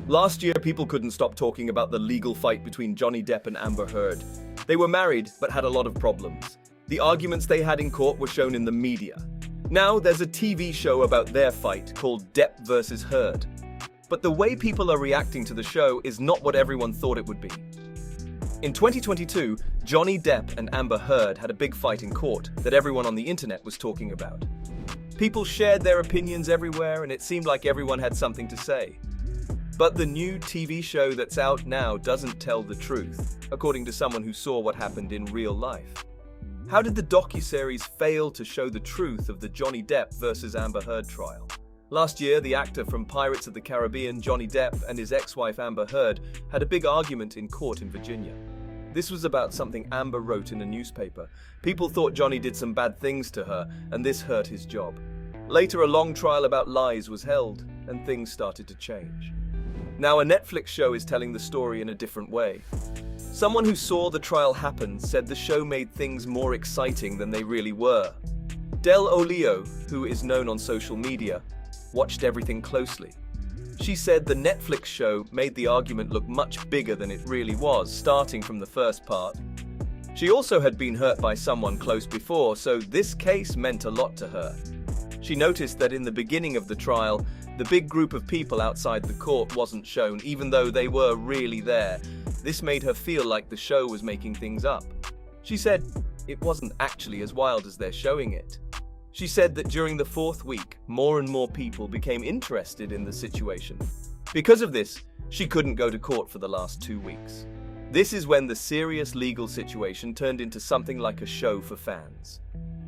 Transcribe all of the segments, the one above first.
Last year, people couldn't stop talking about the legal fight between Johnny Depp and Amber Heard. They were married, but had a lot of problems. The arguments they had in court were shown in the media. Now, there's a TV show about their fight called Depp versus Heard. But the way people are reacting to the show is not what everyone thought it would be. In 2022, Johnny Depp and Amber Heard had a big fight in court that everyone on the internet was talking about. People shared their opinions everywhere, and it seemed like everyone had something to say. But the new TV show that's out now doesn't tell the truth, according to someone who saw what happened in real life. How did the docuseries fail to show the truth of the Johnny Depp versus Amber Heard trial? Last year, the actor from Pirates of the Caribbean, Johnny Depp, and his ex-wife Amber Heard had a big argument in court in Virginia. This was about something Amber wrote in a newspaper. People thought Johnny did some bad things to her, and this hurt his job. Later, a long trial about lies was held, and things started to change. Now, a Netflix show is telling the story in a different way. Someone who saw the trial happen said the show made things more exciting than they really were. Del Olio, who is known on social media, watched everything closely. She said the Netflix show made the argument look much bigger than it really was, starting from the first part. She also had been hurt by someone close before, so this case meant a lot to her. She noticed that in the beginning of the trial, the big group of people outside the court wasn't shown, even though they were really there. This made her feel like the show was making things up. She said it wasn't actually as wild as they're showing it. She said that during the fourth week, more and more people became interested in the situation. Because of this, she couldn't go to court for the last 2 weeks. This is when the serious legal situation turned into something like a show for fans.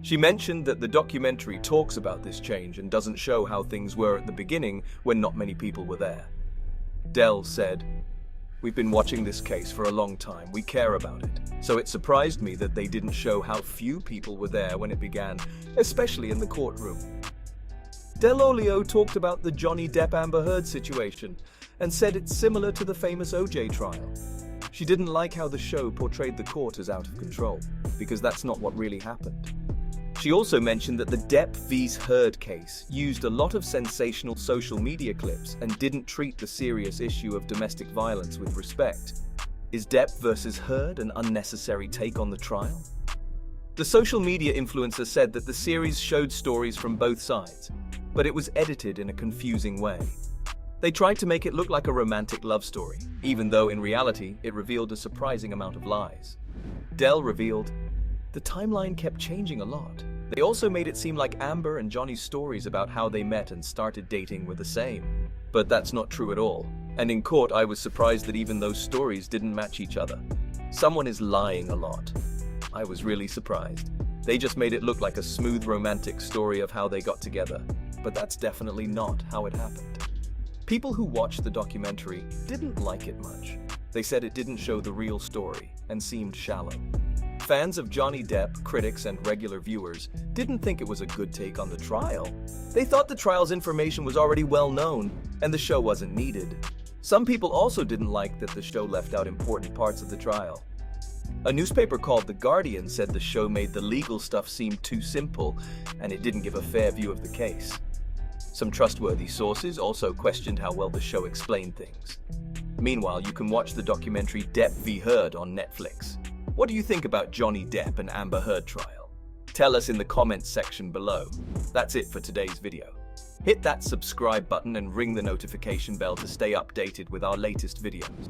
She mentioned that the documentary talks about this change and doesn't show how things were at the beginning when not many people were there. Del said, "We've been watching this case for a long time. We care about it. So it surprised me that they didn't show how few people were there when it began, especially in the courtroom." Del Olio talked about the Johnny Depp-Amber Heard situation and said it's similar to the famous OJ trial. She didn't like how the show portrayed the court as out of control, because that's not what really happened. She also mentioned that the Depp v. Heard case used a lot of sensational social media clips and didn't treat the serious issue of domestic violence with respect. Is Depp versus Heard an unnecessary take on the trial? The social media influencer said that the series showed stories from both sides, but it was edited in a confusing way. They tried to make it look like a romantic love story, even though in reality it revealed a surprising amount of lies. Del revealed, "The timeline kept changing a lot. They also made it seem like Amber and Johnny's stories about how they met and started dating were the same. But that's not true at all. And in court, I was surprised that even those stories didn't match each other. Someone is lying a lot." I was really surprised. They just made it look like a smooth romantic story of how they got together. But that's definitely not how it happened. People who watched the documentary didn't like it much. They said it didn't show the real story and seemed shallow. Fans of Johnny Depp, critics, and regular viewers didn't think it was a good take on the trial. They thought the trial's information was already well known and the show wasn't needed. Some people also didn't like that the show left out important parts of the trial. A newspaper called The Guardian said the show made the legal stuff seem too simple and it didn't give a fair view of the case. Some trustworthy sources also questioned how well the show explained things. Meanwhile, you can watch the documentary Depp v. Heard on Netflix. What do you think about Johnny Depp and Amber Heard trial? Tell us in the comments section below. That's it for today's video. Hit that subscribe button and ring the notification bell to stay updated with our latest videos.